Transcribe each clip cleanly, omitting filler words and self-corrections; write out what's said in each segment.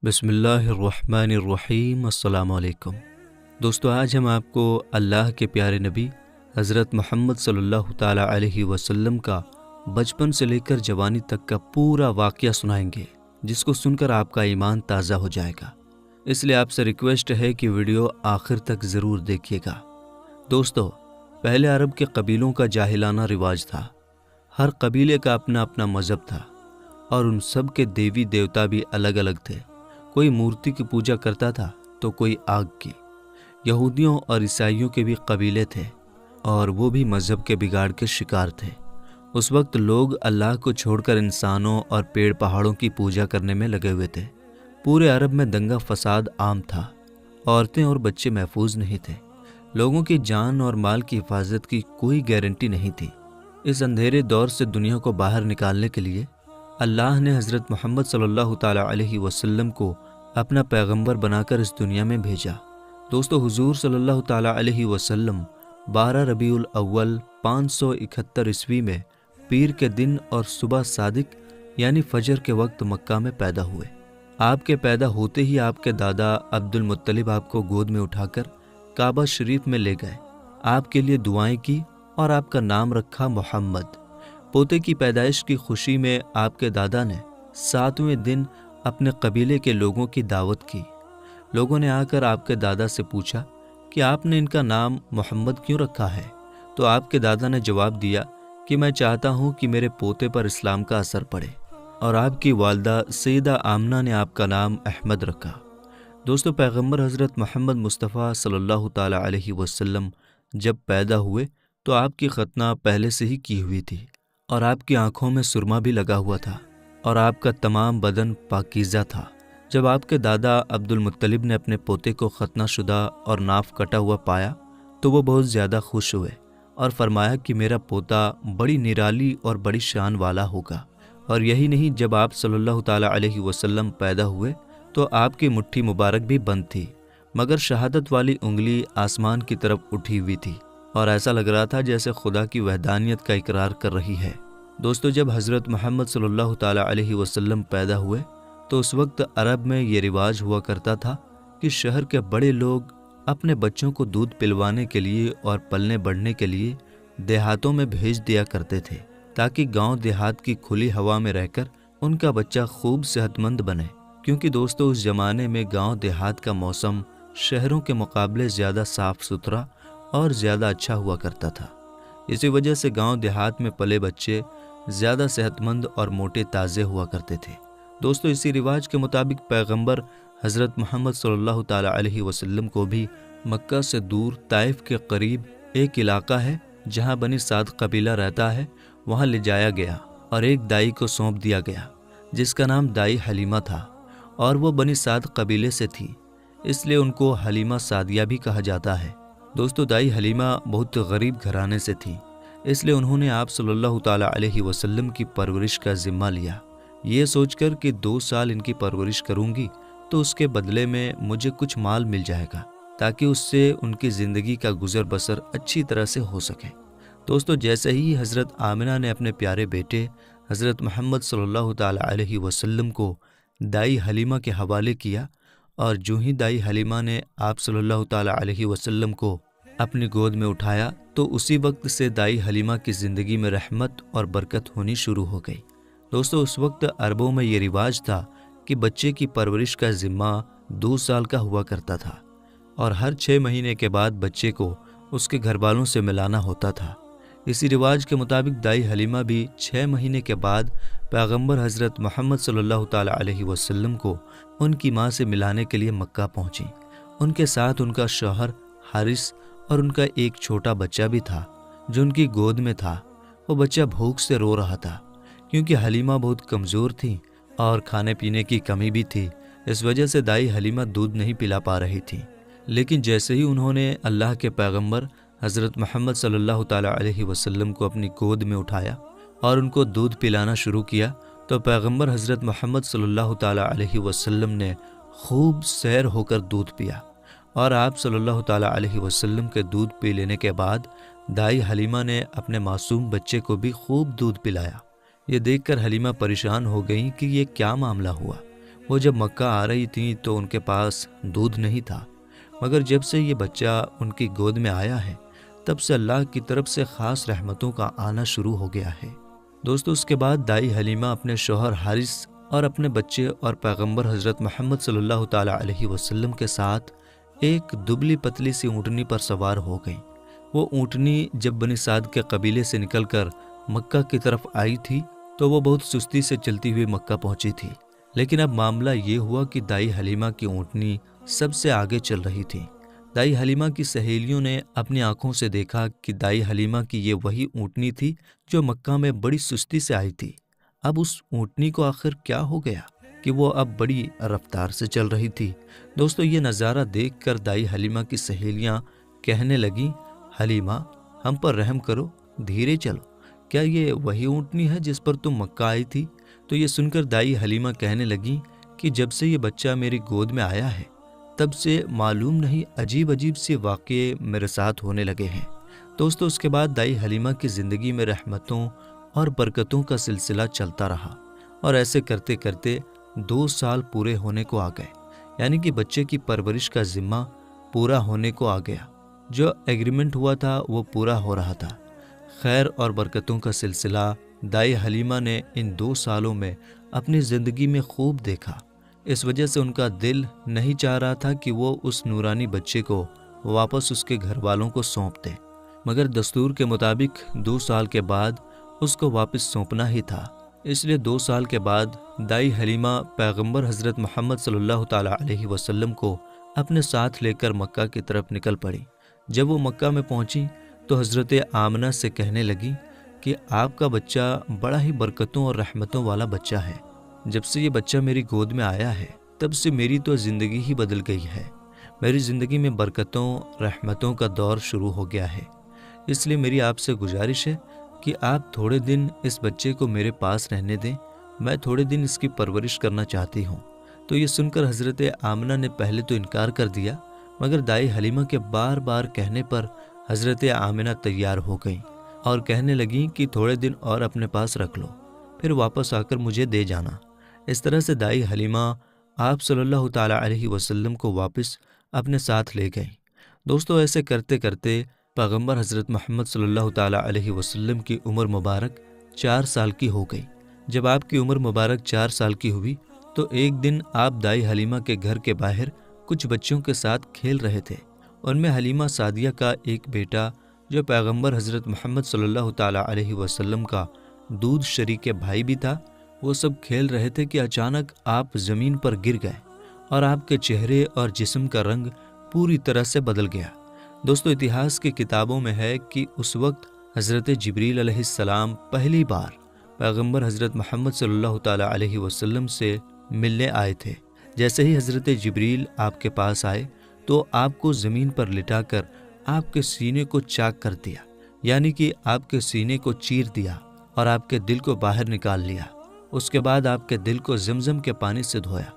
بسم اللہ الرحمن الرحیم۔ السلام علیکم دوستو، آج ہم آپ کو اللہ کے پیارے نبی حضرت محمد صلی اللہ تعالیٰ علیہ وسلم کا بچپن سے لے کر جوانی تک کا پورا واقعہ سنائیں گے، جس کو سن کر آپ کا ایمان تازہ ہو جائے گا۔ اس لیے آپ سے ریکویسٹ ہے کہ ویڈیو آخر تک ضرور دیکھیے گا۔ دوستو، پہلے عرب کے قبیلوں کا جاہلانہ رواج تھا۔ ہر قبیلے کا اپنا اپنا مذہب تھا اور ان سب کے دیوی دیوتا بھی الگ الگ تھے۔ کوئی مورتی کی پوجا کرتا تھا تو کوئی آگ کی۔ یہودیوں اور عیسائیوں کے بھی قبیلے تھے اور وہ بھی مذہب کے بگاڑ کے شکار تھے۔ اس وقت لوگ اللہ کو چھوڑ کر انسانوں اور پیڑ پہاڑوں کی پوجا کرنے میں لگے ہوئے تھے۔ پورے عرب میں دنگا فساد عام تھا۔ عورتیں اور بچے محفوظ نہیں تھے۔ لوگوں کی جان اور مال کی حفاظت کی کوئی گارنٹی نہیں تھی۔ اس اندھیرے دور سے دنیا کو باہر نکالنے کے لیے اللہ نے حضرت محمد صلی اللہ تعالیٰ علیہ وسلم کو اپنا پیغمبر بنا کر اس دنیا میں بھیجا۔ دوستو، حضور صلی اللہ تعالیٰ علیہ وسلم 12 ربیع الاول 571 عیسوی میں پیر کے دن اور صبح صادق یعنی فجر کے وقت مکہ میں پیدا ہوئے۔ آپ کے پیدا ہوتے ہی آپ کے دادا عبد المطلب آپ کو گود میں اٹھا کر کعبہ شریف میں لے گئے، آپ کے لیے دعائیں کی اور آپ کا نام رکھا محمد۔ پوتے کی پیدائش کی خوشی میں آپ کے دادا نے 7ویں دن اپنے قبیلے کے لوگوں کی دعوت کی۔ لوگوں نے آ کر آپ کے دادا سے پوچھا کہ آپ نے ان کا نام محمد کیوں رکھا ہے؟ تو آپ کے دادا نے جواب دیا کہ میں چاہتا ہوں کہ میرے پوتے پر اسلام کا اثر پڑے، اور آپ کی والدہ سیدہ آمنہ نے آپ کا نام احمد رکھا۔ دوستو، پیغمبر حضرت محمد مصطفیٰ صلی اللہ تعالیٰ علیہ وسلم جب پیدا ہوئے تو آپ کی ختنہ پہلے سے ہی کی ہوئی تھی، اور آپ کی آنکھوں میں سرما بھی لگا ہوا تھا، اور آپ کا تمام بدن پاکیزہ تھا۔ جب آپ کے دادا عبد المطلب نے اپنے پوتے کو ختنہ شدہ اور ناف کٹا ہوا پایا تو وہ بہت زیادہ خوش ہوئے اور فرمایا کہ میرا پوتا بڑی نرالی اور بڑی شان والا ہوگا۔ اور یہی نہیں، جب آپ صلی اللہ تعالیٰ علیہ وسلم پیدا ہوئے تو آپ کی مٹھی مبارک بھی بند تھی، مگر شہادت والی انگلی آسمان کی طرف اٹھی ہوئی تھی، اور ایسا لگ رہا تھا جیسے خدا کی وحدانیت کا اقرار کر رہی ہے۔ دوستو، جب حضرت محمد صلی اللہ تعالیٰ علیہ وسلم پیدا ہوئے تو اس وقت عرب میں یہ رواج ہوا کرتا تھا کہ شہر کے بڑے لوگ اپنے بچوں کو دودھ پلوانے کے لیے اور پلنے بڑھنے کے لیے دیہاتوں میں بھیج دیا کرتے تھے، تاکہ گاؤں دیہات کی کھلی ہوا میں رہ کر ان کا بچہ خوب صحت مند بنے۔ کیونکہ دوستو، اس زمانے میں گاؤں دیہات کا موسم شہروں کے مقابلے زیادہ صاف ستھرا اور زیادہ اچھا ہوا کرتا تھا۔ اسی وجہ سے گاؤں دیہات میں پلے بچے زیادہ صحت مند اور موٹے تازے ہوا کرتے تھے۔ دوستو، اسی رواج کے مطابق پیغمبر حضرت محمد صلی اللہ تعالیٰ علیہ وسلم کو بھی مکہ سے دور طائف کے قریب ایک علاقہ ہے جہاں بنی سعد قبیلہ رہتا ہے، وہاں لے جایا گیا اور ایک دائی کو سونپ دیا گیا جس کا نام دائی حلیمہ تھا، اور وہ بنی سعد قبیلے سے تھی، اس لیے ان کو حلیمہ سعدیہ بھی کہا جاتا ہے۔ دوستو، دائی حلیمہ بہت غریب گھرانے سے تھی، اس لیے انہوں نے آپ صلی اللہ تعالیٰ علیہ وسلم کی پرورش کا ذمہ لیا، یہ سوچ کر کہ 2 سال ان کی پرورش کروں گی تو اس کے بدلے میں مجھے کچھ مال مل جائے گا، تاکہ اس سے ان کی زندگی کا گزر بسر اچھی طرح سے ہو سکے۔ دوستو، جیسے ہی حضرت آمنہ نے اپنے پیارے بیٹے حضرت محمد صلی اللہ تعالیٰ علیہ وسلم کو دائی حلیمہ کے حوالے کیا، اور جو ہی دائی حلیمہ نے آپ صلی اللہ تعالیٰ علیہ وسلم کو اپنی گود میں اٹھایا تو اسی وقت سے دائی حلیمہ کی زندگی میں رحمت اور برکت ہونی شروع ہو گئی۔ دوستو، اس وقت عربوں میں یہ رواج تھا کہ بچے کی پرورش کا ذمہ 2 سال کا ہوا کرتا تھا، اور ہر 6 مہینے کے بعد بچے کو اس کے گھر والوں سے ملانا ہوتا تھا۔ اسی رواج کے مطابق دائی حلیمہ بھی 6 مہینے کے بعد پیغمبر حضرت محمد صلی اللہ تعالیٰ علیہ وسلم کو ان کی ماں سے ملانے کے لیے مکہ پہنچی۔ ان کے ساتھ ان کا شوہر حارث اور ان کا ایک چھوٹا بچہ بھی تھا جو ان کی گود میں تھا۔ وہ بچہ بھوک سے رو رہا تھا کیونکہ حلیمہ بہت کمزور تھی اور کھانے پینے کی کمی بھی تھی، اس وجہ سے دائی حلیمہ دودھ نہیں پلا پا رہی تھی۔ لیکن جیسے ہی انہوں نے اللہ کے پیغمبر حضرت محمد صلی اللہ تعالیٰ علیہ وسلم کو اپنی گود میں اٹھایا اور ان کو دودھ پلانا شروع کیا تو پیغمبر حضرت محمد صلی اللہ تعالیٰ علیہ وسلم نے خوب سیر ہو کر دودھ پیا، اور آپ صلی اللہ تعالیٰ علیہ وسلم کے دودھ پی لینے کے بعد دائی حلیمہ نے اپنے معصوم بچے کو بھی خوب دودھ پلایا۔ یہ دیکھ کر حلیمہ پریشان ہو گئیں کہ یہ کیا معاملہ ہوا۔ وہ جب مکہ آ رہی تھیں تو ان کے پاس دودھ نہیں تھا، مگر جب سے یہ بچہ ان کی گود میں آیا ہے تب سے اللہ کی طرف سے خاص رحمتوں کا آنا شروع ہو گیا ہے۔ دوستو، اس کے بعد دائی حلیمہ اپنے شوہر حارث اور اپنے بچے اور پیغمبر حضرت محمد صلی اللہ تعالیٰ علیہ وسلم کے ساتھ ایک دبلی پتلی سی اونٹنی پر سوار ہو گئیں۔ وہ اونٹنی جب بنی سعد کے قبیلے سے نکل کر مکہ کی طرف آئی تھی تو وہ بہت سستی سے چلتی ہوئی مکہ پہنچی تھی، لیکن اب معاملہ یہ ہوا کہ دائی حلیمہ کی اونٹنی سب سے آگے چل رہی تھی۔ دائی حلیمہ کی سہیلیوں نے اپنی آنکھوں سے دیکھا کہ دائی حلیمہ کی یہ وہی اونٹنی تھی جو مکہ میں بڑی سستی سے آئی تھی۔ اب اس اونٹنی کو آخر کیا ہو گیا کہ وہ اب بڑی رفتار سے چل رہی تھی۔ دوستو، یہ نظارہ دیکھ کر دائی حلیمہ کی سہیلیاں کہنے لگیں، حلیمہ ہم پر رحم کرو، دھیرے چلو، کیا یہ وہی اونٹنی ہے جس پر تم مکہ آئی تھی؟ تو یہ سن کر دائی حلیمہ کہنے لگیں کہ جب سے یہ بچہ میری گود میں آیا ہے تب سے معلوم نہیں عجیب عجیب سے واقعے میرے ساتھ ہونے لگے ہیں۔ دوستو، اس کے بعد دائی حلیمہ کی زندگی میں رحمتوں اور برکتوں کا سلسلہ چلتا رہا، اور ایسے کرتے کرتے 2 سال پورے ہونے کو آ گئے، یعنی کہ بچے کی پرورش کا ذمہ پورا ہونے کو آ گیا۔ جو ایگریمنٹ ہوا تھا وہ پورا ہو رہا تھا۔ خیر اور برکتوں کا سلسلہ دائی حلیمہ نے ان 2 سالوں میں اپنی زندگی میں خوب دیکھا۔ اس وجہ سے ان کا دل نہیں چاہ رہا تھا کہ وہ اس نورانی بچے کو واپس اس کے گھر والوں کو سونپ دے، مگر دستور کے مطابق 2 سال کے بعد اس کو واپس سونپنا ہی تھا۔ اس لیے 2 سال کے بعد دائی حلیمہ پیغمبر حضرت محمد صلی اللہ تعالیٰ علیہ وسلم کو اپنے ساتھ لے کر مکہ کی طرف نکل پڑی۔ جب وہ مکہ میں پہنچی تو حضرت آمنہ سے کہنے لگی کہ آپ کا بچہ بڑا ہی برکتوں اور رحمتوں والا بچہ ہے۔ جب سے یہ بچہ میری گود میں آیا ہے تب سے میری تو زندگی ہی بدل گئی ہے۔ میری زندگی میں برکتوں رحمتوں کا دور شروع ہو گیا ہے۔ اس لیے میری آپ سے گزارش ہے کہ آپ تھوڑے دن اس بچے کو میرے پاس رہنے دیں، میں تھوڑے دن اس کی پرورش کرنا چاہتی ہوں۔ تو یہ سن کر حضرت آمنہ نے پہلے تو انکار کر دیا، مگر دائی حلیمہ کے بار بار کہنے پر حضرت آمنہ تیار ہو گئیں اور کہنے لگیں کہ تھوڑے دن اور اپنے پاس رکھ لو، پھر واپس آ کر مجھے دے جانا۔ اس طرح سے دائی حلیمہ آپ صلی اللہ تعالیٰ علیہ وسلم کو واپس اپنے ساتھ لے گئیں۔ دوستو، ایسے کرتے کرتے پیغمبر حضرت محمد صلی اللہ تعالیٰ علیہ وسلم کی عمر مبارک 4 سال کی ہو گئی۔ جب آپ کی عمر مبارک 4 سال کی ہوئی تو ایک دن آپ دائی حلیمہ کے گھر کے باہر کچھ بچوں کے ساتھ کھیل رہے تھے۔ ان میں حلیمہ سعدیہ کا ایک بیٹا جو پیغمبر حضرت محمد صلی اللہ تعالیٰ علیہ وسلم کا دودھ شریک بھائی بھی تھا۔ وہ سب کھیل رہے تھے کہ اچانک آپ زمین پر گر گئے اور آپ کے چہرے اور جسم کا رنگ پوری طرح سے بدل گیا۔ دوستو، اتہاس کی کتابوں میں ہے کہ اس وقت حضرت جبریل علیہ السلام پہلی بار پیغمبر حضرت محمد صلی اللہ تعالیٰ علیہ وسلم سے ملنے آئے تھے۔ جیسے ہی حضرت جبریل آپ کے پاس آئے تو آپ کو زمین پر لٹا کر آپ کے سینے کو چاک کر دیا، یعنی کہ آپ کے سینے کو چیر دیا اور آپ کے دل کو باہر نکال لیا۔ اس کے بعد آپ کے دل کو زمزم کے پانی سے دھویا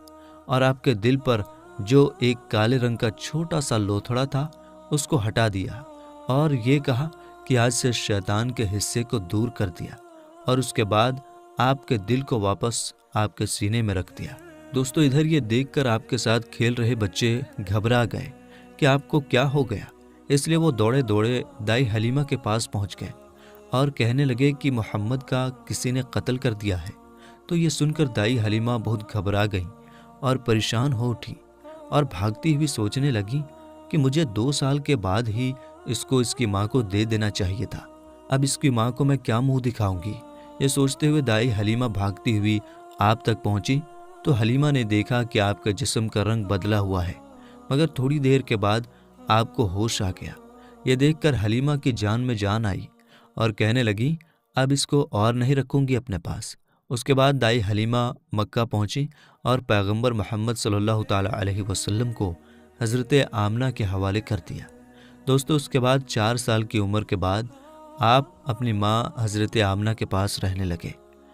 اور آپ کے دل پر جو ایک کالے رنگ کا چھوٹا سا لوتھڑا تھا اس کو ہٹا دیا اور یہ کہا کہ آج سے شیطان کے حصے کو دور کر دیا، اور اس کے بعد آپ کے دل کو واپس آپ کے سینے میں رکھ دیا۔ دوستو، ادھر یہ دیکھ کر آپ کے ساتھ کھیل رہے بچے گھبرا گئے کہ آپ کو کیا ہو گیا، اس لیے وہ دوڑے دوڑے دائی حلیمہ کے پاس پہنچ گئے اور کہنے لگے کہ محمد کا کسی نے قتل کر دیا ہے۔ تو یہ سن کر دائی حلیمہ بہت گھبرا گئیں اور پریشان ہو اٹھی اور بھاگتی ہوئی سوچنے لگی کہ مجھے 2 سال کے بعد ہی اس کو اس کی ماں کو دے دینا چاہیے تھا، اب اس کی ماں کو میں کیا منہ دکھاؤں گی۔ یہ سوچتے ہوئے دائی حلیمہ بھاگتی ہوئی آپ تک پہنچی تو حلیمہ نے دیکھا کہ آپ کا جسم کا رنگ بدلا ہوا ہے، مگر تھوڑی دیر کے بعد آپ کو ہوش آ گیا۔ یہ دیکھ کر حلیمہ کی جان میں جان آئی اور کہنے لگی اب اس کو اور نہیں رکھوں گی اپنے پاس۔ اس کے بعد دائی حلیمہ مکہ پہنچی اور پیغمبر محمد صلی اللہ تعالیٰ علیہ وسلم کو حضرت آمنہ کے حوالے کر دیا۔ دوستو، اس کے بعد 4 سال کی عمر کے بعد آپ اپنی ماں حضرت آمنہ کے پاس رہنے لگے۔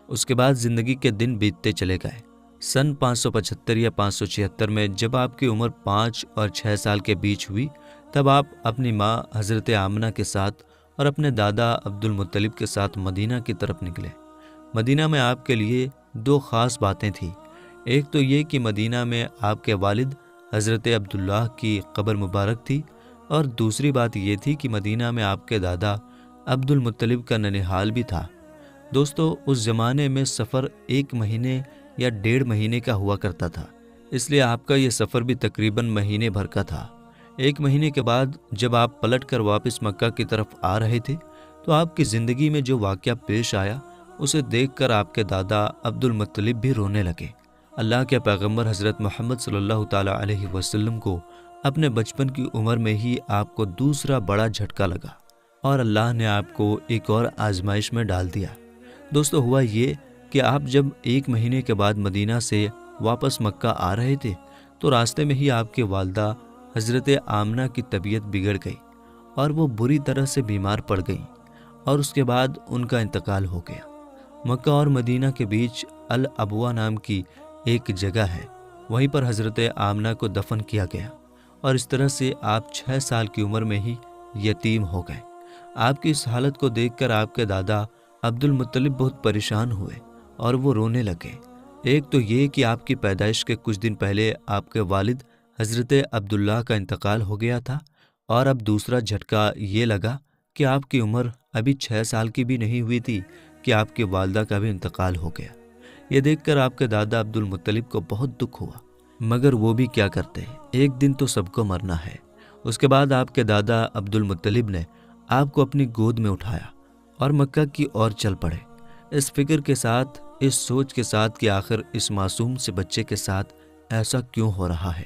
اس کے بعد زندگی کے دن بیتتے چلے گئے۔ سن 575 یا 576 میں جب آپ کی عمر 5 اور 6 سال کے بیچ ہوئی تب آپ اپنی ماں حضرت آمنہ کے ساتھ اور اپنے دادا عبد المطلب کے ساتھ مدینہ کی طرف نکلے۔ مدینہ میں آپ کے لیے 2 خاص باتیں تھیں۔ ایک تو یہ کہ مدینہ میں آپ کے والد حضرت عبداللہ کی قبر مبارک تھی، اور دوسری بات یہ تھی کہ مدینہ میں آپ کے دادا عبد المطلب کا ننھال بھی تھا۔ دوستو، اس زمانے میں سفر 1 مہینے یا 1.5 مہینے کا ہوا کرتا تھا، اس لیے آپ کا یہ سفر بھی تقریباً مہینے بھر کا تھا۔ 1 مہینے کے بعد جب آپ پلٹ کر واپس مکہ کی طرف آ رہے تھے تو آپ کی زندگی میں جو واقعہ پیش آیا اسے دیکھ کر آپ کے دادا عبد المطلب بھی رونے لگے۔ اللہ کے پیغمبر حضرت محمد صلی اللہ تعالیٰ علیہ وسلم کو اپنے بچپن کی عمر میں ہی آپ کو دوسرا بڑا جھٹکا لگا اور اللہ نے آپ کو ایک اور آزمائش میں ڈال دیا۔ دوستو، ہوا یہ کہ آپ جب 1 مہینے کے بعد مدینہ سے واپس مکہ آ رہے تھے تو راستے میں ہی آپ کی والدہ حضرت آمنہ کی طبیعت بگڑ گئی اور وہ بری طرح سے بیمار پڑ گئیں، اور اس کے بعد ان کا انتقال ہو گیا۔ مکہ اور مدینہ کے بیچ الابوا نام کی ایک جگہ ہے، وہیں پر حضرت آمنہ کو دفن کیا گیا، اور اس طرح سے آپ 6 سال کی عمر میں ہی یتیم ہو گئے۔ آپ کی اس حالت کو دیکھ کر آپ کے دادا عبد المطلب بہت پریشان ہوئے اور وہ رونے لگے۔ ایک تو یہ کہ آپ کی پیدائش کے کچھ دن پہلے آپ کے والد حضرت عبداللہ کا انتقال ہو گیا تھا، اور اب دوسرا جھٹکا یہ لگا کہ آپ کی عمر ابھی 6 سال کی بھی نہیں ہوئی تھی کہ آپ کی والدہ کا بھی انتقال ہو گیا۔ یہ دیکھ کر آپ کے دادا عبد المطلب کو بہت دکھ ہوا، مگر وہ بھی کیا کرتے، ایک دن تو سب کو مرنا ہے۔ اس کے بعد آپ کے دادا عبد المطلب نے آپ کو اپنی گود میں اٹھایا اور مکہ کی اور چل پڑے، اس فکر کے ساتھ، اس سوچ کے ساتھ کہ آخر اس معصوم سے بچے کے ساتھ ایسا کیوں ہو رہا ہے۔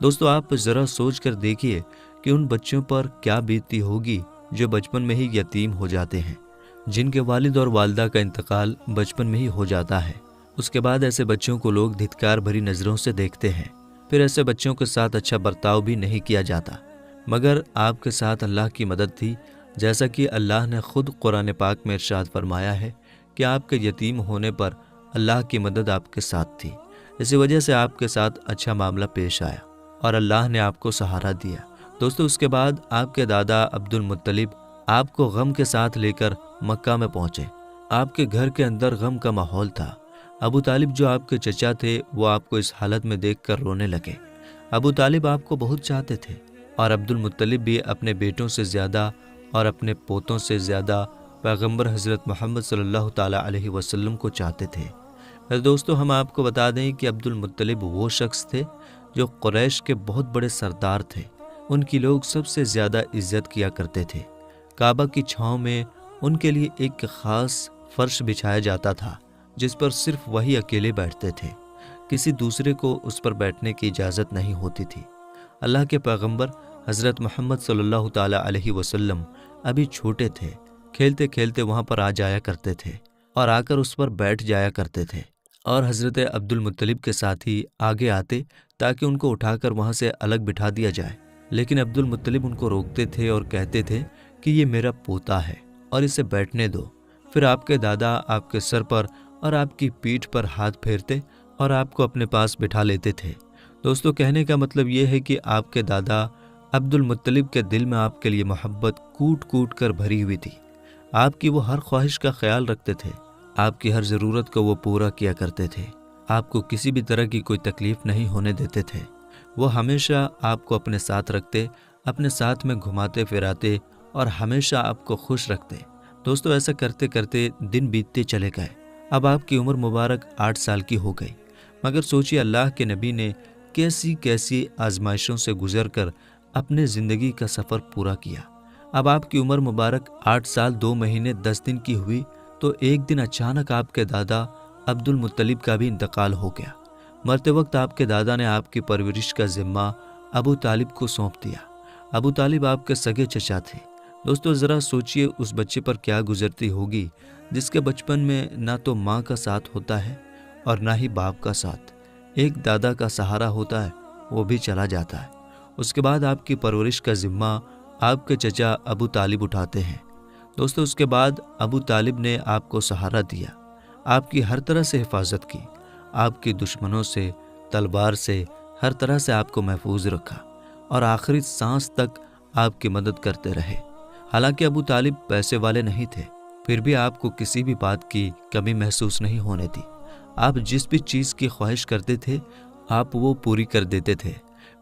دوستو، آپ ذرا سوچ کر دیکھیے کہ ان بچوں پر کیا بیتتی ہوگی جو بچپن میں ہی یتیم ہو جاتے ہیں، جن کے والد اور والدہ کا انتقال بچپن میں ہی ہو جاتا ہے۔ اس کے بعد ایسے بچوں کو لوگ دھتکار بھری نظروں سے دیکھتے ہیں، پھر ایسے بچوں کے ساتھ اچھا برتاؤ بھی نہیں کیا جاتا۔ مگر آپ کے ساتھ اللہ کی مدد تھی، جیسا کہ اللہ نے خود قرآن پاک میں ارشاد فرمایا ہے کہ آپ کے یتیم ہونے پر اللہ کی مدد آپ کے ساتھ تھی۔ اسی وجہ سے آپ کے ساتھ اچھا معاملہ پیش آیا اور اللہ نے آپ کو سہارا دیا۔ دوستو، اس کے بعد آپ کے دادا عبد المطلب آپ کو غم کے ساتھ لے کر مکہ میں پہنچے۔ آپ کے گھر کے اندر غم کا ماحول تھا۔ ابو طالب جو آپ کے چچا تھے وہ آپ کو اس حالت میں دیکھ کر رونے لگے۔ ابو طالب آپ کو بہت چاہتے تھے، اور عبد المطلب بھی اپنے بیٹوں سے زیادہ اور اپنے پوتوں سے زیادہ پیغمبر حضرت محمد صلی اللہ تعالیٰ علیہ وسلم کو چاہتے تھے۔ دوستو، ہم آپ کو بتا دیں کہ عبد المطلب وہ شخص تھے جو قریش کے بہت بڑے سردار تھے۔ ان کی لوگ سب سے زیادہ عزت کیا کرتے تھے۔ کعبہ کی چھاؤں میں ان کے لیے ایک خاص فرش بچھایا جاتا تھا جس پر صرف وہی اکیلے بیٹھتے تھے، کسی دوسرے کو اس پر بیٹھنے کی اجازت نہیں ہوتی تھی۔ اللہ کے پیغمبر حضرت محمد صلی اللہ تعالیٰ علیہ وسلم ابھی چھوٹے تھے، کھیلتے کھیلتے وہاں پر آ جایا کرتے تھے اور آ کر اس پر بیٹھ جایا کرتے تھے، اور حضرت عبد المطلب کے ساتھ ہی آگے آتے تاکہ ان کو اٹھا کر وہاں سے الگ بٹھا دیا جائے، لیکن عبد المطلب ان کو روکتے تھے اور کہتے تھے کہ یہ میرا پوتا ہے اور اسے بیٹھنے دو۔ پھر آپ کے دادا آپ کے سر پر اور آپ کی پیٹھ پر ہاتھ پھیرتے اور آپ کو اپنے پاس بٹھا لیتے تھے۔ دوستو، کہنے کا مطلب یہ ہے کہ آپ کے دادا عبد المطلب کے دل میں آپ کے لیے محبت کوٹ کوٹ کر بھری ہوئی تھی۔ آپ کی وہ ہر خواہش کا خیال رکھتے تھے، آپ کی ہر ضرورت کو وہ پورا کیا کرتے تھے، آپ کو کسی بھی طرح کی کوئی تکلیف نہیں ہونے دیتے تھے۔ وہ ہمیشہ آپ کو اپنے ساتھ رکھتے، اپنے ساتھ میں گھماتے پھراتے اور ہمیشہ آپ کو خوش رکھتے۔ دوستو، ایسا کرتے کرتے دن بیتتے چلے گئے۔ اب آپ کی عمر مبارک 8 سال کی ہو گئی، مگر سوچیے اللہ کے نبی نے کیسی کیسی آزمائشوں سے گزر کر اپنے زندگی کا سفر پورا کیا۔ اب آپ کی عمر مبارک 8 سال 2 مہینے 10 دن کی ہوئی تو ایک دن اچانک آپ کے دادا عبد المطلب کا بھی انتقال ہو گیا۔ مرتے وقت آپ کے دادا نے آپ کی پرورش کا ذمہ ابو طالب کو سونپ دیا۔ ابو طالب آپ کے سگے چچا تھے۔ دوستو، ذرا سوچئے اس بچے پر کیا گزرتی ہوگی جس کے بچپن میں نہ تو ماں کا ساتھ ہوتا ہے اور نہ ہی باپ کا ساتھ، ایک دادا کا سہارا ہوتا ہے، وہ بھی چلا جاتا ہے۔ اس کے بعد آپ کی پرورش کا ذمہ آپ کے چچا ابو طالب اٹھاتے ہیں۔ دوستو، اس کے بعد ابو طالب نے آپ کو سہارا دیا، آپ کی ہر طرح سے حفاظت کی، آپ کی دشمنوں سے، تلوار سے، ہر طرح سے آپ کو محفوظ رکھا اور آخری سانس تک آپ کی مدد کرتے رہے۔ حالانکہ ابو طالب پیسے والے نہیں تھے، پھر بھی آپ کو کسی بھی بات کی کمی محسوس نہیں ہونے دی۔ آپ جس بھی چیز کی خواہش کرتے تھے آپ وہ پوری کر دیتے تھے۔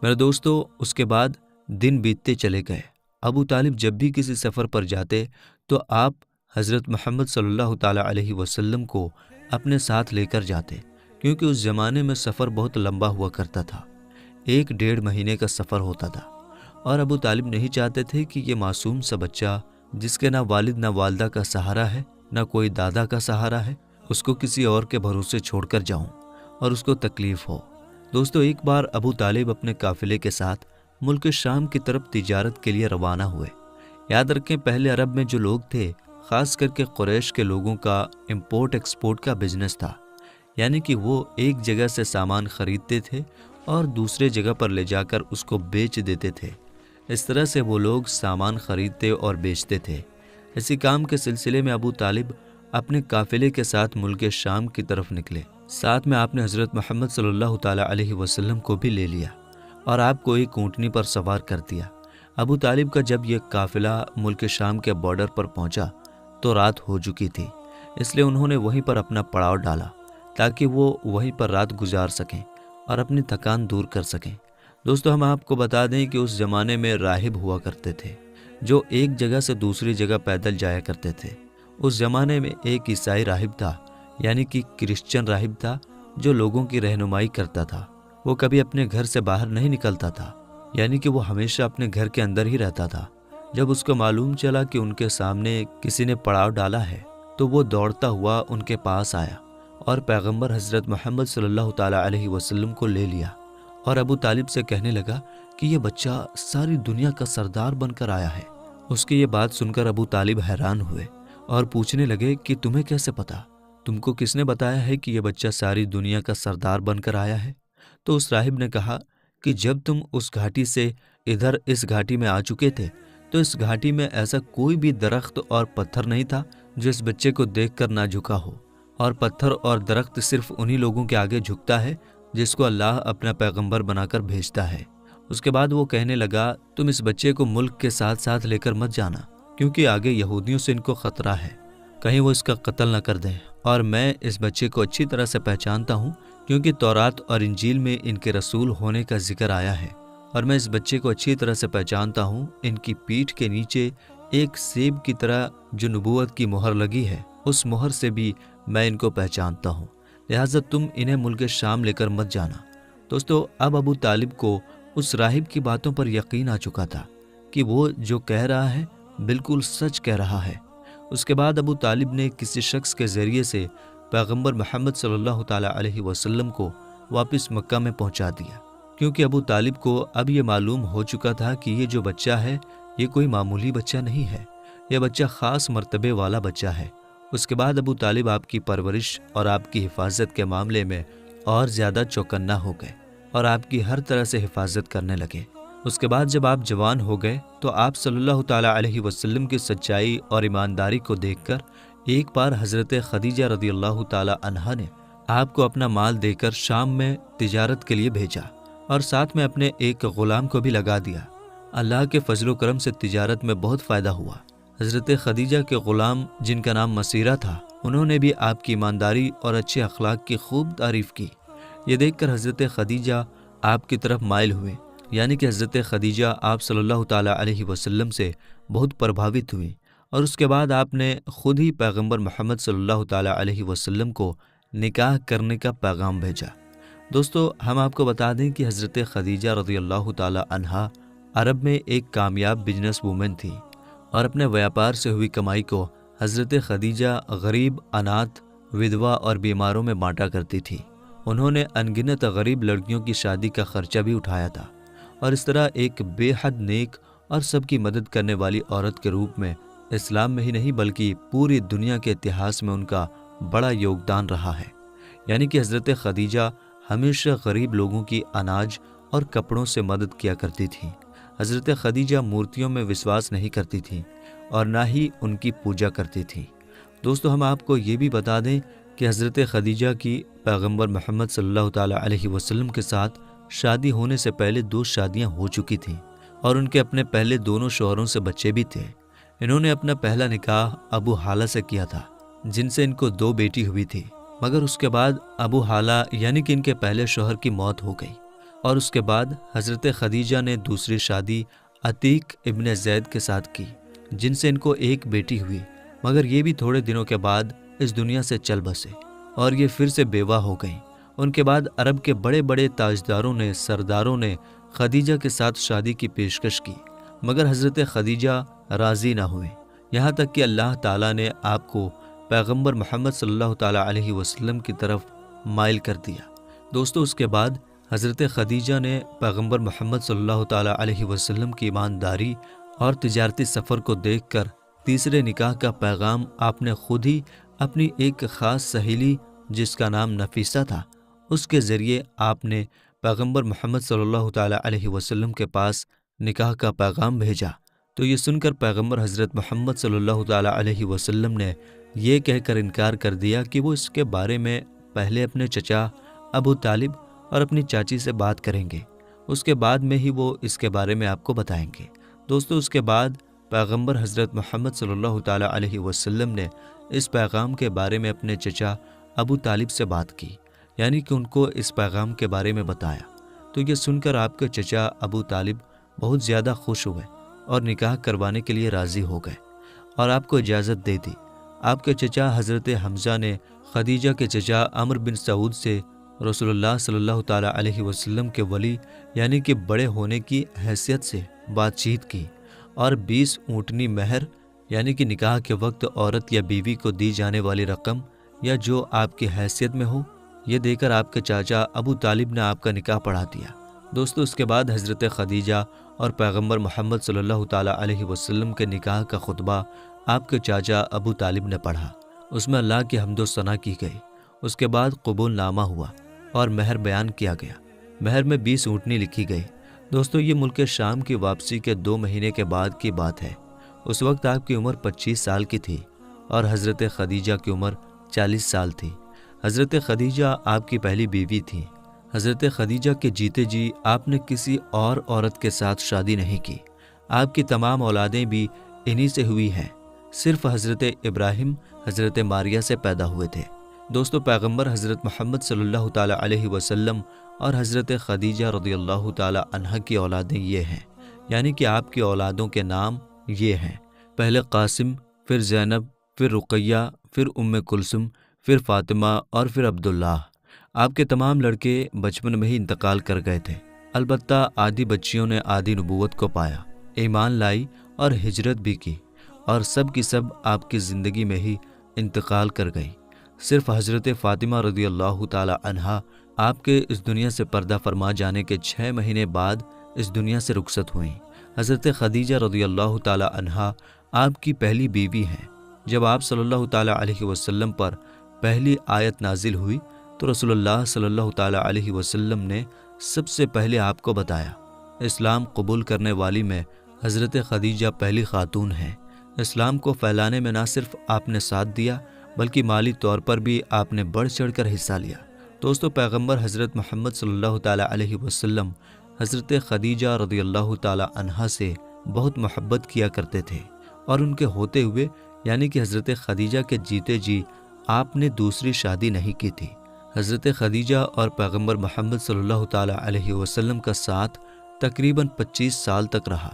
میرے دوستو، اس کے بعد دن بیتتے چلے گئے۔ ابو طالب جب بھی کسی سفر پر جاتے تو آپ حضرت محمد صلی اللہ تعالیٰ علیہ وسلم کو اپنے ساتھ لے کر جاتے، کیونکہ اس زمانے میں سفر بہت لمبا ہوا کرتا تھا، 1-1.5 مہینے کا سفر ہوتا تھا، اور ابو طالب نہیں چاہتے تھے کہ یہ معصوم سا بچہ جس کے نہ والد نہ والدہ کا سہارا ہے، نہ کوئی دادا کا سہارا ہے، اس کو کسی اور کے بھروسے چھوڑ کر جاؤں اور اس کو تکلیف ہو۔ دوستو، ایک بار ابو طالب اپنے قافلے کے ساتھ ملک شام کی طرف تجارت کے لیے روانہ ہوئے۔ یاد رکھیں، پہلے عرب میں جو لوگ تھے، خاص کر کے قریش کے لوگوں کا امپورٹ ایکسپورٹ کا بزنس تھا، یعنی کہ وہ ایک جگہ سے سامان خریدتے تھے اور دوسرے جگہ پر لے جا کر اس کو بیچ دیتے تھے۔ اس طرح سے وہ لوگ سامان خریدتے اور بیچتے تھے۔ اسی کام کے سلسلے میں ابو طالب اپنے قافلے کے ساتھ ملک شام کی طرف نکلے۔ ساتھ میں آپ نے حضرت محمد صلی اللہ تعالیٰ علیہ وسلم کو بھی لے لیا اور آپ کو ایک اونٹنی پر سوار کر دیا۔ ابو طالب کا جب یہ قافلہ ملک شام کے بارڈر پر پہنچا تو رات ہو چکی تھی، اس لیے انہوں نے وہیں پر اپنا پڑاؤ ڈالا تاکہ وہ وہیں پر رات گزار سکیں اور اپنی تھکان دور کر سکیں۔ دوستو، ہم آپ کو بتا دیں کہ اس زمانے میں راہب ہوا کرتے تھے جو ایک جگہ سے دوسری جگہ پیدل جایا کرتے تھے۔ اس زمانے میں ایک عیسائی راہب تھا، یعنی کہ کرسچن راہب تھا، جو لوگوں کی رہنمائی کرتا تھا۔ وہ کبھی اپنے گھر سے باہر نہیں نکلتا تھا، یعنی کہ وہ ہمیشہ اپنے گھر کے اندر ہی رہتا تھا۔ جب اس کو معلوم چلا کہ ان کے سامنے کسی نے پڑاؤ ڈالا ہے تو وہ دوڑتا ہوا ان کے پاس آیا اور پیغمبر حضرت محمد صلی اللہ تعالیٰ علیہ وسلم کو لے لیا اور ابو طالب سے کہنے لگا کہ یہ بچہ ساری دنیا کا سردار بن کر آیا ہے۔ اس کی یہ بات سن کر ابو طالب حیران ہوئے اور پوچھنے لگے کہ تمہیں کیسے پتا؟ تم کو کس نے بتایا ہے کہ یہ بچہ ساری دنیا کا سردار بن کر آیا ہے؟ تو اس راہب نے کہا کہ جب تم اس گھاٹی سے ادھر اس گھاٹی میں آ چکے تھے تو اس گھاٹی میں ایسا کوئی بھی درخت اور پتھر نہیں تھا جو اس بچے کو دیکھ کر نہ جھکا ہو، اور پتھر اور درخت صرف انہی لوگوں کے آگے جھکتا ہے جس کو اللہ اپنا پیغمبر بنا کر بھیجتا ہے۔ اس کے بعد وہ کہنے لگا، تم اس بچے کو ملک کے ساتھ ساتھ لے کر مت جانا، کیونکہ آگے یہودیوں سے ان کو خطرہ ہے، کہیں وہ اس کا قتل نہ کر دیں، اور میں اس بچے کو اچھی طرح سے پہچانتا ہوں کیونکہ تورات اور انجیل میں ان کے رسول ہونے کا ذکر آیا ہے، اور میں اس بچے کو اچھی طرح سے پہچانتا ہوں۔ ان کی پیٹھ کے نیچے ایک سیب کی طرح جو نبوت کی مہر لگی ہے، اس مہر سے بھی میں ان کو پہچانتا ہوں، لہٰذا تم انہیں ملک شام لے کر مت جانا۔ دوستو، اب ابو طالب کو اس راہب کی باتوں پر یقین آ چکا تھا کہ وہ جو کہہ رہا ہے بالکل سچ کہہ رہا ہے۔ اس کے بعد ابو طالب نے کسی شخص کے ذریعے سے پیغمبر محمد صلی اللہ تعالیٰ علیہ وسلم کو واپس مکہ میں پہنچا دیا، کیونکہ ابو طالب کو اب یہ معلوم ہو چکا تھا کہ یہ جو بچہ ہے یہ کوئی معمولی بچہ نہیں ہے، یہ بچہ خاص مرتبے والا بچہ ہے۔ اس کے بعد ابو طالب آپ کی پرورش اور آپ کی حفاظت کے معاملے میں اور زیادہ چوکنا ہو گئے اور آپ کی ہر طرح سے حفاظت کرنے لگے۔ اس کے بعد جب آپ جوان ہو گئے تو آپ صلی اللہ تعالیٰ علیہ وسلم کی سچائی اور ایمانداری کو دیکھ کر ایک بار حضرت خدیجہ رضی اللہ تعالیٰ عنہا نے آپ کو اپنا مال دے کر شام میں تجارت کے لیے بھیجا اور ساتھ میں اپنے ایک غلام کو بھی لگا دیا۔ اللہ کے فضل و کرم سے تجارت میں بہت فائدہ ہوا۔ حضرت خدیجہ کے غلام جن کا نام مسیرہ تھا، انہوں نے بھی آپ کی ایمانداری اور اچھے اخلاق کی خوب تعریف کی۔ یہ دیکھ کر حضرت خدیجہ آپ کی طرف مائل ہوئے، یعنی کہ حضرت خدیجہ آپ صلی اللہ تعالیٰ علیہ وسلم سے بہت پربھاوت ہوئی، اور اس کے بعد آپ نے خود ہی پیغمبر محمد صلی اللہ تعالیٰ علیہ وسلم کو نکاح کرنے کا پیغام بھیجا۔ دوستو، ہم آپ کو بتا دیں کہ حضرت خدیجہ رضی اللہ تعالیٰ عنہا عرب میں ایک کامیاب بزنس وومن تھی، اور اپنے ویاپار سے ہوئی کمائی کو حضرت خدیجہ غریب، اناتھ، ودوا اور بیماروں میں بانٹا کرتی تھی۔ انہوں نے ان گنت غریب لڑکیوں کی شادی کا خرچہ بھی اٹھایا تھا، اور اس طرح ایک بے حد نیک اور سب کی مدد کرنے والی عورت کے روپ میں اسلام میں ہی نہیں بلکہ پوری دنیا کے اتہاس میں ان کا بڑا یوگدان رہا ہے۔ یعنی کہ حضرت خدیجہ ہمیشہ غریب لوگوں کی اناج اور کپڑوں سے مدد کیا کرتی تھیں۔ حضرت خدیجہ مورتیوں میں وشواس نہیں کرتی تھیں اور نہ ہی ان کی پوجا کرتی تھیں۔ دوستو، ہم آپ کو یہ بھی بتا دیں کہ حضرت خدیجہ کی پیغمبر محمد صلی اللہ تعالیٰ علیہ وسلم کے ساتھ شادی ہونے سے پہلے 2 شادیاں ہو چکی تھیں، اور ان کے اپنے پہلے دونوں شوہروں سے بچے بھی تھے۔ انہوں نے اپنا پہلا نکاح ابو حالہ سے کیا تھا، جن سے ان کو 2 بیٹی ہوئی تھی۔ مگر اس کے بعد ابو حالہ یعنی کہ ان کے پہلے شوہر کی موت ہو گئی، اور اس کے بعد حضرت خدیجہ نے دوسری شادی عتیق ابن زید کے ساتھ کی، جن سے ان کو ایک بیٹی ہوئی، مگر یہ بھی تھوڑے دنوں کے بعد اس دنیا سے چل بسے اور یہ پھر سے بیوہ ہو گئیں۔ ان کے بعد عرب کے بڑے بڑے تاجداروں نے، سرداروں نے خدیجہ کے ساتھ شادی کی پیشکش کی، مگر حضرت خدیجہ راضی نہ ہوئے، یہاں تک کہ اللہ تعالیٰ نے آپ کو پیغمبر محمد صلی اللہ تعالیٰ علیہ وسلم کی طرف مائل کر دیا۔ دوستو، اس کے بعد حضرت خدیجہ نے پیغمبر محمد صلی اللہ تعالیٰ علیہ وسلم کی ایمانداری اور تجارتی سفر کو دیکھ کر تیسرے نکاح کا پیغام آپ نے خود ہی اپنی ایک خاص سہیلی جس کا نام نفیسہ تھا، اس کے ذریعے آپ نے پیغمبر محمد صلی اللہ تعالیٰ علیہ وسلم کے پاس نکاح کا پیغام بھیجا۔ تو یہ سن کر پیغمبر حضرت محمد صلی اللہ تعالیٰ علیہ وسلم نے یہ کہہ کر انکار کر دیا کہ وہ اس کے بارے میں پہلے اپنے چچا ابو طالب اور اپنی چاچی سے بات کریں گے، اس کے بعد میں ہی وہ اس کے بارے میں آپ کو بتائیں گے۔ دوستو، اس کے بعد پیغمبر حضرت محمد صلی اللہ تعالیٰ علیہ وسلم نے اس پیغام کے بارے میں اپنے چچا ابو طالب سے بات کی، یعنی کہ ان کو اس پیغام کے بارے میں بتایا۔ تو یہ سن کر آپ کے چچا ابو طالب بہت زیادہ خوش ہوئے اور نکاح کروانے کے لیے راضی ہو گئے اور آپ کو اجازت دے دی۔ آپ کے چچا حضرت حمزہ نے خدیجہ کے چچا عمرو بن سعود سے رسول اللہ صلی اللہ تعالیٰ علیہ وسلم کے ولی یعنی کہ بڑے ہونے کی حیثیت سے بات چیت کی اور 20 اونٹنی مہر یعنی کہ نکاح کے وقت عورت یا بیوی کو دی جانے والی رقم یا جو آپ کی حیثیت میں ہو، یہ دے کر آپ کے چاچا ابو طالب نے آپ کا نکاح پڑھا دیا۔ دوستو، اس کے بعد حضرت خدیجہ اور پیغمبر محمد صلی اللہ تعالیٰ علیہ وسلم کے نکاح کا خطبہ آپ کے چاچا ابو طالب نے پڑھا۔ اس میں اللہ کی حمد و ثنا کی گئی۔ اس کے بعد قبول نامہ ہوا اور مہر بیان کیا گیا۔ مہر میں 20 اونٹنی لکھی گئی۔ دوستو، یہ ملک شام کی واپسی کے 2 مہینے کے بعد کی بات ہے۔ اس وقت آپ کی عمر 25 سال کی تھی اور حضرت خدیجہ کی عمر 40 سال تھی۔ حضرت خدیجہ آپ کی پہلی بیوی تھی۔ حضرت خدیجہ کے جیتے جی آپ نے کسی اور عورت کے ساتھ شادی نہیں کی۔ آپ کی تمام اولادیں بھی انہی سے ہوئی ہیں، صرف حضرت ابراہیم حضرت ماریہ سے پیدا ہوئے تھے۔ دوستو، پیغمبر حضرت محمد صلی اللہ تعالیٰ علیہ وسلم اور حضرت خدیجہ رضی اللہ تعالیٰ عنہا کی اولادیں یہ ہیں، یعنی کہ آپ کی اولادوں کے نام یہ ہیں: پہلے قاسم، پھر زینب، پھر رقیہ، پھر ام کلثوم، پھر فاطمہ اور پھر عبداللہ۔ آپ کے تمام لڑکے بچپن میں ہی انتقال کر گئے تھے، البتہ آدھی بچیوں نے آدھی نبوت کو پایا، ایمان لائی اور ہجرت بھی کی، اور سب کی سب آپ کی زندگی میں ہی انتقال کر گئی۔ صرف حضرت فاطمہ رضی اللہ تعالیٰ عنہا آپ کے اس دنیا سے پردہ فرما جانے کے 6 مہینے بعد اس دنیا سے رخصت ہوئیں۔ حضرت خدیجہ رضی اللہ تعالیٰ عنہا آپ کی پہلی بیوی ہیں۔ جب آپ صلی اللہ تعالیٰ علیہ وسلم پر پہلی آیت نازل ہوئی تو رسول اللہ صلی اللہ تعالیٰ علیہ وسلم نے سب سے پہلے آپ کو بتایا۔ اسلام قبول کرنے والی میں حضرت خدیجہ پہلی خاتون ہیں۔ اسلام کو پھیلانے میں نہ صرف آپ نے ساتھ دیا بلکہ مالی طور پر بھی آپ نے بڑھ چڑھ کر حصہ لیا۔ دوستو، پیغمبر حضرت محمد صلی اللہ تعالیٰ علیہ وسلم حضرت خدیجہ رضی اللہ تعالیٰ عنہا سے بہت محبت کیا کرتے تھے، اور ان کے ہوتے ہوئے یعنی کہ حضرت خدیجہ کے جیتے جی آپ نے دوسری شادی نہیں کی تھی۔ حضرت خدیجہ اور پیغمبر محمد صلی اللہ تعالیٰ علیہ وسلم کا ساتھ تقریباً 25 سال تک رہا۔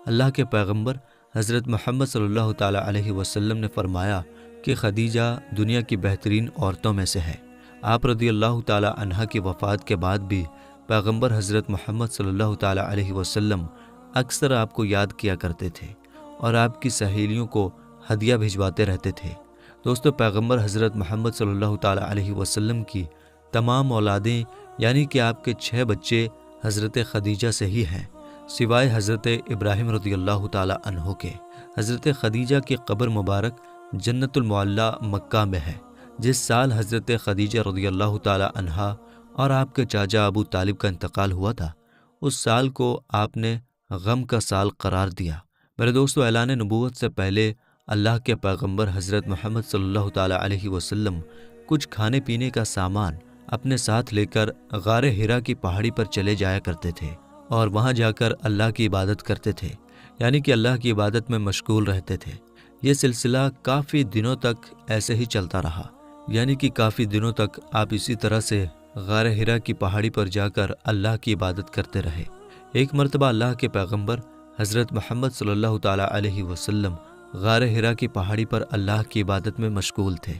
اللہ کے پیغمبر حضرت محمد صلی اللہ تعالیٰ علیہ وسلم نے فرمایا کہ خدیجہ دنیا کی بہترین عورتوں میں سے ہے۔ آپ رضی اللہ تعالیٰ عنہا کی وفات کے بعد بھی پیغمبر حضرت محمد صلی اللہ تعالیٰ علیہ وسلم اکثر آپ کو یاد کیا کرتے تھے اور آپ کی سہیلیوں کو ہدیہ بھجواتے رہتے تھے۔ دوستو، پیغمبر حضرت محمد صلی اللہ تعالیٰ علیہ وسلم کی تمام اولادیں یعنی کہ آپ کے 6 بچے حضرت خدیجہ سے ہی ہیں، سوائے حضرت ابراہیم رضی اللہ تعالیٰ عنہ کے۔ حضرت خدیجہ کی قبر مبارک جنت المعلیٰ مکہ میں ہے۔ جس سال حضرت خدیجہ رضی اللہ تعالیٰ عنہا اور آپ کے چاچا ابو طالب کا انتقال ہوا تھا، اس سال کو آپ نے غم کا سال قرار دیا۔ میرے دوستو، اعلان نبوت سے پہلے اللہ کے پیغمبر حضرت محمد صلی اللہ تعالیٰ علیہ وسلم کچھ کھانے پینے کا سامان اپنے ساتھ لے کر غار حرا کی پہاڑی پر چلے جایا کرتے تھے اور وہاں جا کر اللہ کی عبادت کرتے تھے، یعنی کہ اللہ کی عبادت میں مشغول رہتے تھے۔ یہ سلسلہ کافی دنوں تک ایسے ہی چلتا رہا۔ یعنی کہ کافی دنوں تک آپ اسی طرح سے غار حرا کی پہاڑی پر جا کر اللہ کی عبادت کرتے رہے۔ ایک مرتبہ اللہ کے پیغمبر حضرت محمد صلی اللہ تعالیٰ علیہ وسلم غار حرا کی پہاڑی پر اللہ کی عبادت میں مشغول تھے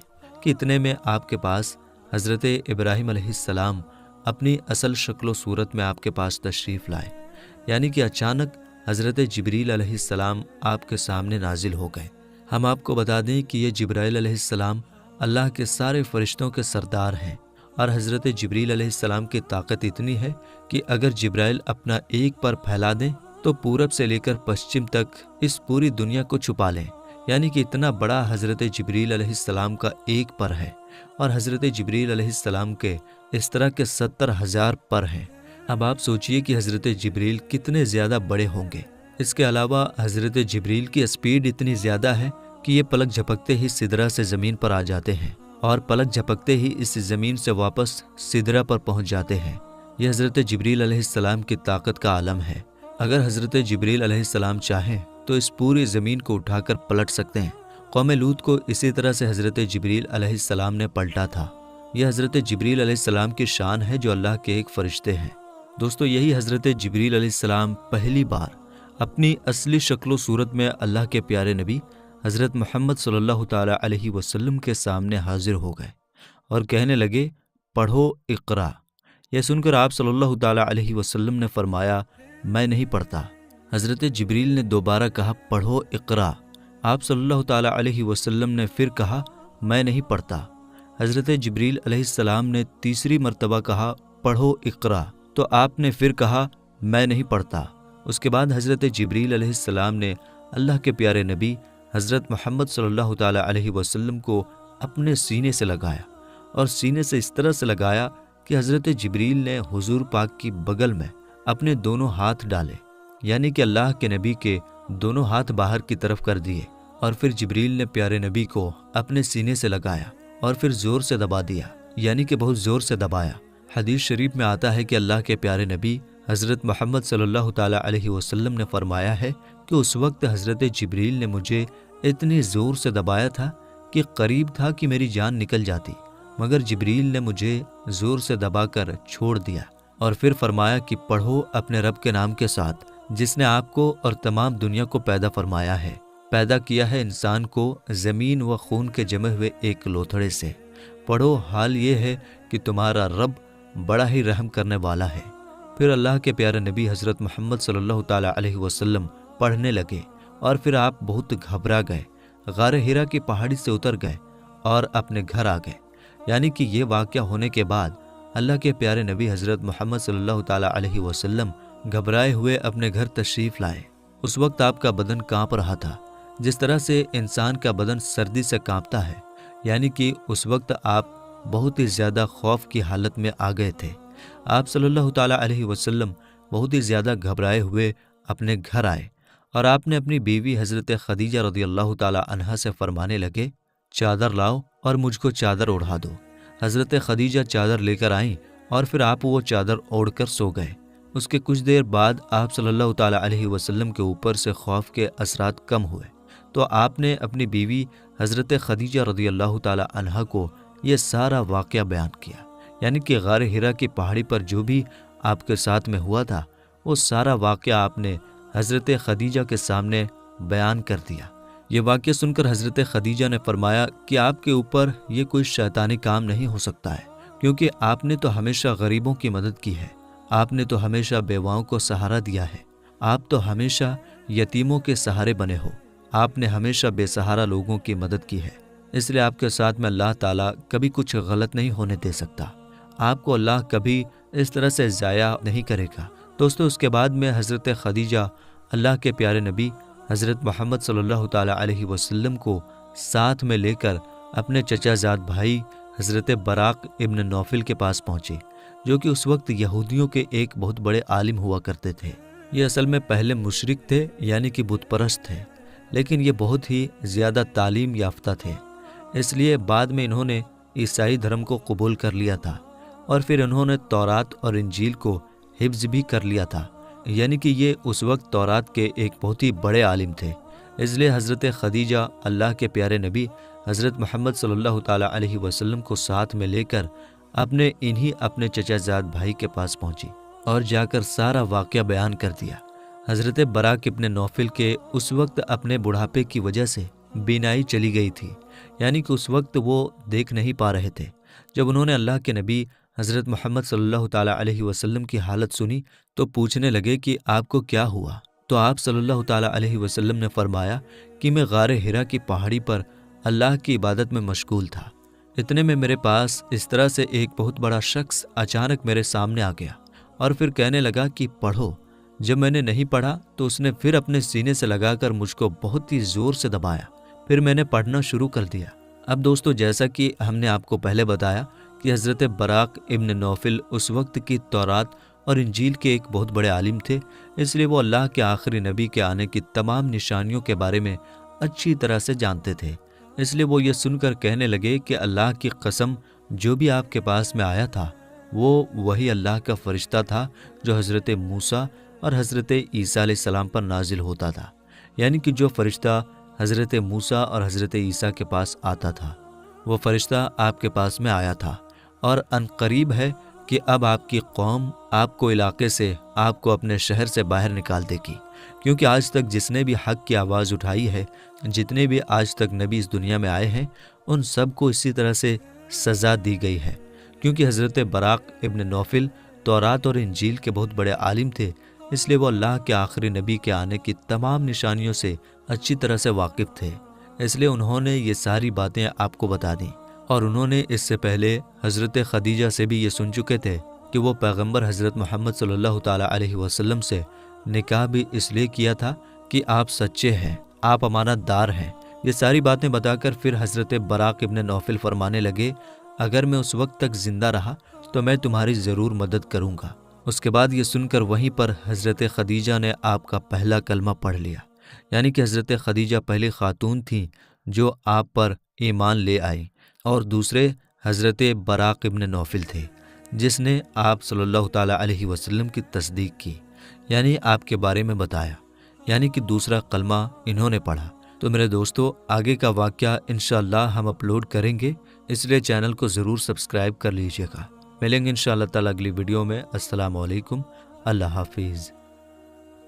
کہ اتنے میں آپ کے پاس حضرت ابراہیم علیہ السلام اپنی اصل شکل و صورت میں آپ کے پاس تشریف لائے، یعنی کہ اچانک حضرت جبریل علیہ السلام آپ کے سامنے نازل ہو گئے۔ ہم آپ کو بتا دیں کہ یہ جبرائیل علیہ السلام اللہ کے سارے فرشتوں کے سردار ہیں، اور حضرت جبریل علیہ السلام کی طاقت اتنی ہے کہ اگر جبرائیل اپنا ایک پر پھیلا دیں تو پورب سے لے کر پشچم تک اس پوری دنیا کو چھپا لیں، یعنی کہ اتنا بڑا حضرت جبریل علیہ السلام کا ایک پر ہے، اور حضرت جبریل علیہ السلام کے اس طرح کے 70,000 پر ہیں۔ اب آپ سوچئے کہ حضرت جبریل کتنے زیادہ بڑے ہوں گے۔ اس کے علاوہ حضرت جبریل کی اسپیڈ اتنی زیادہ ہے کہ یہ پلک جھپکتے ہی سدرہ سے زمین پر آ جاتے ہیں، اور پلک جھپکتے ہی اس زمین سے واپس سدرہ پر پہنچ جاتے ہیں۔ یہ حضرت جبریل علیہ السلام کی طاقت کا عالم ہے۔ اگر حضرت جبریل علیہ السلام چاہیں تو اس پوری زمین کو اٹھا کر پلٹ سکتے ہیں۔ قوم لوط کو اسی طرح سے حضرت جبریل علیہ السلام نے پلٹا تھا۔ یہ حضرت جبریل علیہ السلام کی شان ہے جو اللہ کے ایک فرشتے ہیں۔ دوستو، یہی حضرت جبریل علیہ السلام پہلی بار اپنی اصلی شکل و صورت میں اللہ کے پیارے نبی حضرت محمد صلی اللہ تعالیٰ علیہ وسلم کے سامنے حاضر ہو گئے اور کہنے لگے، پڑھو اقرا۔ یہ سن کر آپ صلی اللہ تعالیٰ علیہ وسلم نے فرمایا، میں نہیں پڑھتا۔ حضرت جبریل نے دوبارہ کہا، پڑھو اقرا۔ آپ صلی اللہ تعالیٰ علیہ وسلم نے پھر کہا، میں نہیں پڑھتا۔ حضرت جبریل علیہ السلام نے تیسری مرتبہ کہا، پڑھو اقرا، تو آپ نے پھر کہا، میں نہیں پڑھتا۔ اس کے بعد حضرت جبریل علیہ السلام نے اللہ کے پیارے نبی حضرت محمد صلی اللہ تعالیٰ علیہ وسلم کو اپنے سینے سے لگایا، اور سینے سے اس طرح سے لگایا کہ حضرت جبریل نے حضور پاک کی بغل میں اپنے دونوں ہاتھ ڈالے، یعنی کہ اللہ کے نبی کے دونوں ہاتھ باہر کی طرف کر دیے، اور پھر جبریل نے پیارے نبی کو اپنے سینے سے لگایا اور پھر زور سے دبا دیا، یعنی کہ بہت زور سے دبایا۔ حدیث شریف میں آتا ہے کہ اللہ کے پیارے نبی حضرت محمد صلی اللہ تعالیٰ علیہ وسلم نے فرمایا ہے کہ اس وقت حضرت جبریل نے مجھے اتنی زور سے دبایا تھا کہ قریب تھا کہ میری جان نکل جاتی، مگر جبریل نے مجھے زور سے دبا کر چھوڑ دیا، اور پھر فرمایا کہ پڑھو اپنے رب کے نام کے ساتھ جس نے آپ کو اور تمام دنیا کو پیدا فرمایا ہے، پیدا کیا ہے انسان کو زمین و خون کے جمے ہوئے ایک لوتھڑے سے۔ پڑھو، حال یہ ہے کہ تمہارا رب بڑا ہی رحم کرنے والا ہے۔ پھر اللہ کے پیارے نبی حضرت محمد صلی اللہ تعالیٰ علیہ وسلم پڑھنے لگے، اور پھر آپ بہت گھبرا گئے، غار حرا کی پہاڑی سے اتر گئے اور اپنے گھر آ گئے۔ یعنی کہ یہ واقعہ ہونے کے بعد اللہ کے پیارے نبی حضرت محمد صلی اللہ تعالیٰ علیہ وسلم گھبرائے ہوئے اپنے گھر تشریف لائے۔ اس وقت آپ کا بدن کانپ رہا تھا، جس طرح سے انسان کا بدن سردی سے کانپتا ہے، یعنی کہ اس وقت آپ بہت ہی زیادہ خوف کی حالت میں آ گئے تھے۔ آپ صلی اللہ تعالیٰ علیہ وسلم بہت ہی زیادہ گھبرائے ہوئے اپنے گھر آئے، اور آپ نے اپنی بیوی حضرت خدیجہ رضی اللہ تعالیٰ عنہا سے فرمانے لگے، چادر لاؤ اور مجھ کو چادر اوڑھا دو۔ حضرت خدیجہ چادر لے کر آئیں، اور پھر آپ وہ چادر اوڑھ کر سو گئے۔ اس کے کچھ دیر بعد آپ صلی اللہ تعالیٰ علیہ وسلم کے اوپر سے خوف کے اثرات کم ہوئے، تو آپ نے اپنی بیوی حضرت خدیجہ رضی اللہ تعالیٰ عنہا کو یہ سارا واقعہ بیان کیا، یعنی کہ غار حرا کی پہاڑی پر جو بھی آپ کے ساتھ میں ہوا تھا وہ سارا واقعہ آپ نے حضرت خدیجہ کے سامنے بیان کر دیا۔ یہ واقعہ سن کر حضرت خدیجہ نے فرمایا کہ آپ کے اوپر یہ کوئی شیطانی کام نہیں ہو سکتا ہے، کیونکہ آپ نے تو ہمیشہ غریبوں کی مدد کی ہے، آپ نے تو ہمیشہ بیواؤں کو سہارا دیا ہے، آپ تو ہمیشہ یتیموں کے سہارے بنے ہو، آپ نے ہمیشہ بے سہارا لوگوں کی مدد کی ہے، اس لیے آپ کے ساتھ میں اللہ تعالیٰ کبھی کچھ غلط نہیں ہونے دے سکتا، آپ کو اللہ کبھی اس طرح سے ضائع نہیں کرے گا۔ دوستو، اس کے بعد میں حضرت خدیجہ اللہ کے پیارے نبی حضرت محمد صلی اللہ تعالیٰ علیہ وسلم کو ساتھ میں لے کر اپنے چچا زاد بھائی حضرت براق ابن نوفل کے پاس پہنچے، جو کہ اس وقت یہودیوں کے ایک بہت بڑے عالم ہوا کرتے تھے۔ یہ اصل میں پہلے مشرک تھے، یعنی کہ بت پرست تھے، لیکن یہ بہت ہی زیادہ تعلیم یافتہ تھے، اس لیے بعد میں انہوں نے عیسائی دھرم کو قبول کر لیا تھا، اور پھر انہوں نے تورات اور انجیل کو حفظ بھی کر لیا تھا، یعنی کہ یہ اس وقت تورات کے ایک بہت ہی بڑے عالم تھے۔ اس لیے حضرت خدیجہ اللہ کے پیارے نبی حضرت محمد صلی اللہ تعالیٰ علیہ وسلم کو ساتھ میں لے کر اپنے چچا زاد بھائی کے پاس پہنچی اور جا کر سارا واقعہ بیان کر دیا۔ حضرت براق ابن نوفل کے اس وقت اپنے بڑھاپے کی وجہ سے بینائی چلی گئی تھی، یعنی کہ اس وقت وہ دیکھ نہیں پا رہے تھے۔ جب انہوں نے اللہ کے نبی حضرت محمد صلی اللہ تعالیٰ علیہ وسلم کی حالت سنی تو پوچھنے لگے کہ آپ کو کیا ہوا؟ تو آپ صلی اللہ تعالیٰ علیہ وسلم نے فرمایا کہ میں غار ہرا کی پہاڑی پر اللہ کی عبادت میں مشغول تھا۔ اتنے میں میرے پاس اس طرح سے ایک بہت بڑا شخص اچانک میرے سامنے آ گیا اور پھر کہنے لگا کہ پڑھو۔ جب میں نے نہیں پڑھا تو اس نے پھر اپنے سینے سے لگا کر مجھ کو بہت ہی زور سے دبایا، پھر میں نے پڑھنا شروع کر دیا۔ اب دوستو، جیسا کہ ہم نے آپ کو پہلے بتایا کہ حضرت براق ابن نوفل اس وقت کی تورات اور انجیل کے ایک بہت بڑے عالم تھے، اس لیے وہ اللہ کے آخری نبی کے آنے کی تمام نشانیوں کے بارے میں اچھی طرح سے جانتے تھے۔ اس لیے وہ یہ سن کر کہنے لگے کہ اللہ کی قسم، جو بھی آپ کے پاس میں آیا تھا وہ وہی اللہ کا فرشتہ تھا جو حضرت موسیٰ اور حضرت عیسیٰ علیہ السلام پر نازل ہوتا تھا، یعنی کہ جو فرشتہ حضرت موسیٰ اور حضرت عیسیٰ کے پاس آتا تھا وہ فرشتہ آپ کے پاس میں آیا تھا، اور ان قریب ہے کہ اب آپ کی قوم آپ کو علاقے سے، آپ کو اپنے شہر سے باہر نکال دے گی، کیونکہ آج تک جس نے بھی حق کی آواز اٹھائی ہے، جتنے بھی آج تک نبی اس دنیا میں آئے ہیں، ان سب کو اسی طرح سے سزا دی گئی ہے، کیونکہ حضرت براق ابن نوفل تورات اور انجیل کے بہت بڑے عالم تھے، اس لیے وہ اللہ کے آخری نبی کے آنے کی تمام نشانیوں سے اچھی طرح سے واقف تھے، اس لیے انہوں نے یہ ساری باتیں آپ کو بتا دیں۔ اور انہوں نے اس سے پہلے حضرت خدیجہ سے بھی یہ سن چکے تھے کہ وہ پیغمبر حضرت محمد صلی اللہ تعالیٰ علیہ وسلم سے نکاح بھی اس لیے کیا تھا کہ آپ سچے ہیں، آپ امانت دار ہیں۔ یہ ساری باتیں بتا کر پھر حضرت براق ابن نوفل فرمانے لگے، اگر میں اس وقت تک زندہ رہا تو میں تمہاری ضرور مدد کروں گا۔ اس کے بعد یہ سن کر وہیں پر حضرت خدیجہ نے آپ کا پہلا کلمہ پڑھ لیا، یعنی کہ حضرت خدیجہ پہلی خاتون تھیں جو آپ پر ایمان لے آئی، اور دوسرے حضرت براق ابن نوفل تھے جس نے آپ صلی اللہ تعالیٰ علیہ وسلم کی تصدیق کی، یعنی آپ کے بارے میں بتایا، یعنی کہ دوسرا کلمہ انہوں نے پڑھا۔ تو میرے دوستو، آگے کا واقعہ انشاءاللہ ہم اپلوڈ کریں گے، اس لیے چینل کو ضرور سبسکرائب کر لیجیے گا۔ ملیں گے انشاءاللہ تعالیٰ اگلی ویڈیو میں۔ السلام علیکم، اللہ حافظ۔